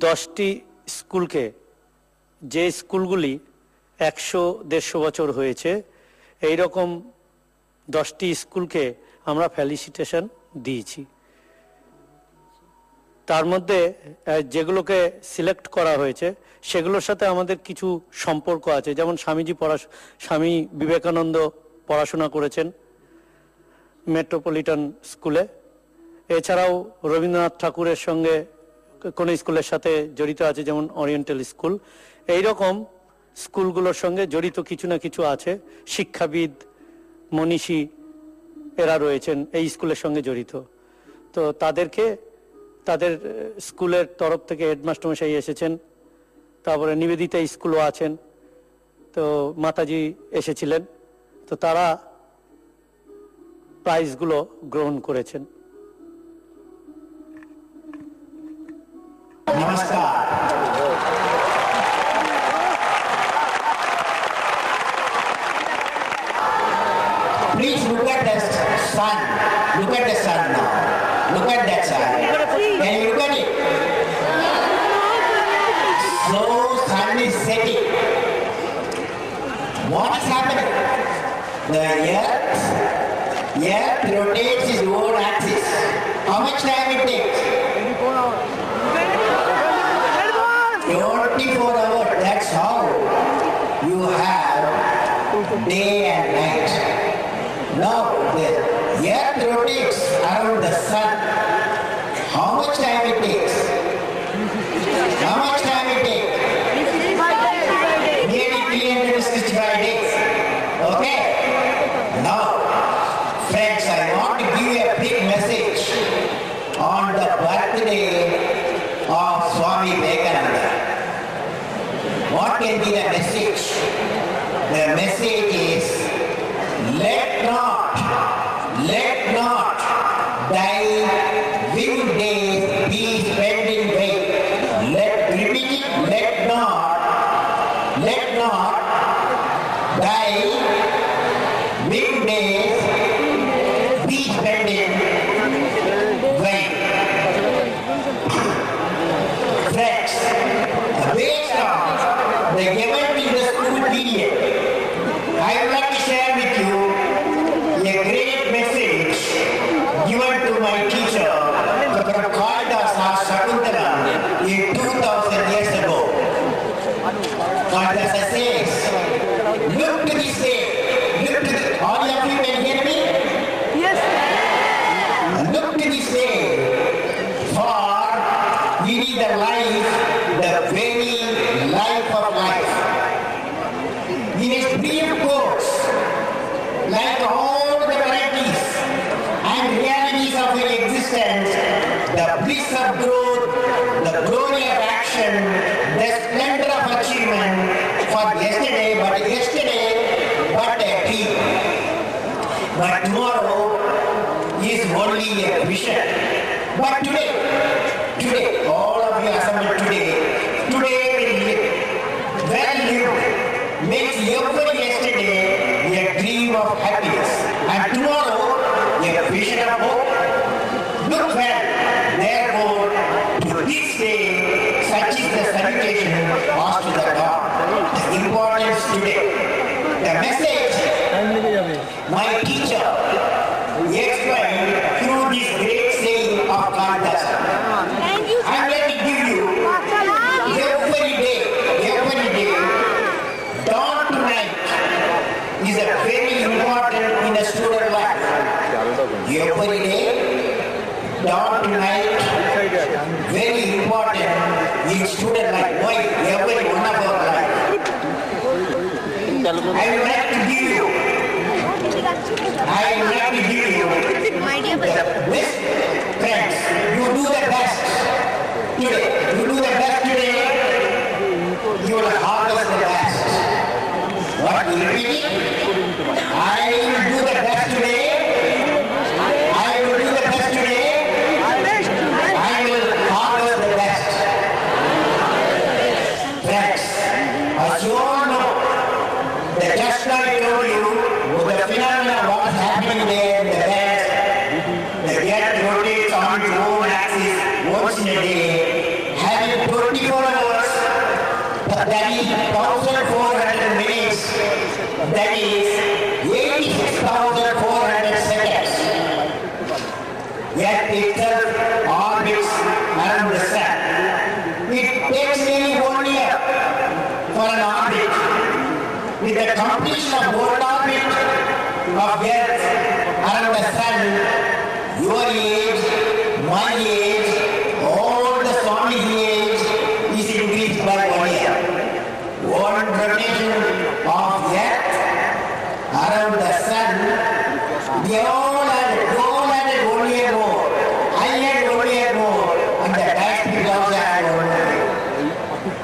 10টি স্কুলকে, যে স্কুলগুলি 100-150 বছর হয়েছে, এই রকম 10টি স্কুলকে আমরা ফেলিসিটেশন দিয়েছি। তার মধ্যে যেগুলোকে সিলেক্ট করা হয়েছে সেগুলোর সাথে আমাদের কিছু সম্পর্ক আছে। যেমন স্বামী বিবেকানন্দ পড়াশোনা করেছেন মেট্রোপলিটন স্কুলে। এছাড়াও রবীন্দ্রনাথ ঠাকুরের সঙ্গে কোনো স্কুলের সাথে জড়িত আছে, যেমন ওরিয়েন্টাল স্কুল। এই রকম স্কুলগুলোর সঙ্গে জড়িত কিছু না কিছু আছে। শিক্ষাবিদ, মনীষী এরা রয়েছেন এই স্কুলের সঙ্গে জড়িত। তো তাদের স্কুলের তরফ থেকে হেডমাস্টারমশাই এসেছেন, তারপরে নিবেদিতা স্কুলও আছেন, তো মাতাজি এসেছিলেন। তো তারা প্রাইজগুলো গ্রহণ করেছেন। নমস্কার। Please look at the sun. Look at the sun now. Look at that sun. Can you look at it? So sun is setting. What is happening? The earth rotates its own axis. How much time it takes? 24 hours. That's how you have day and night. Now the earth rotates around the sun. How much time it takes? How much time it takes? Nearly 365 days. Okay? Now, friends, I want to give you a big message on the birthday of Swami Vivekananda. What can be the message? The message is, let not thy living days be spent in vain. Repeat it, let not thy living days be spent in vain. Friends, based on the event in the school period, I would like to share with you a great message given to my teacher, Dr. Kalidas Shakuntala, in 2000 years ago. Kalidas says, look to this day, all of you can hear me? Yes. Look to this day, for we need the life, the very life of life. In its brief course, like all the varieties and realities of existence, the bliss of growth, the glory of action, the splendor of achievement for yesterday but a dream. But tomorrow is only a vision. But today, all of you assembled today well lived makes every yesterday a dream of happiness, and tomorrow a vision of hope. Look well, therefore, to this day, such is the salutation asked to the God. The importance today, the message my teacher explained through this great saying of Kalidas. I'm going to give you every day, dawn to night is a very important in a student life. Every day, dawn to night, very important in student life. Why? Every one of our life. I would like to give you the best. Friends, you do the best today. You will harvest the best. What will you repeat? I will do the best today. I will harvest the best. Friends, as you all know, the just now I told you the phenomena of what is happening there in the West. The earth rotates on its own axis once in a day. Having told 24 hours, that is 1,400 minutes, that is 86,400 seconds. Yet itself orbits around the sun. It takes nearly 1 year for an orbit. With the completion of one orbit of Earth around the sun, your age, my age, all the Swami's age is increased by 1 year. One rotation of Earth around the sun, the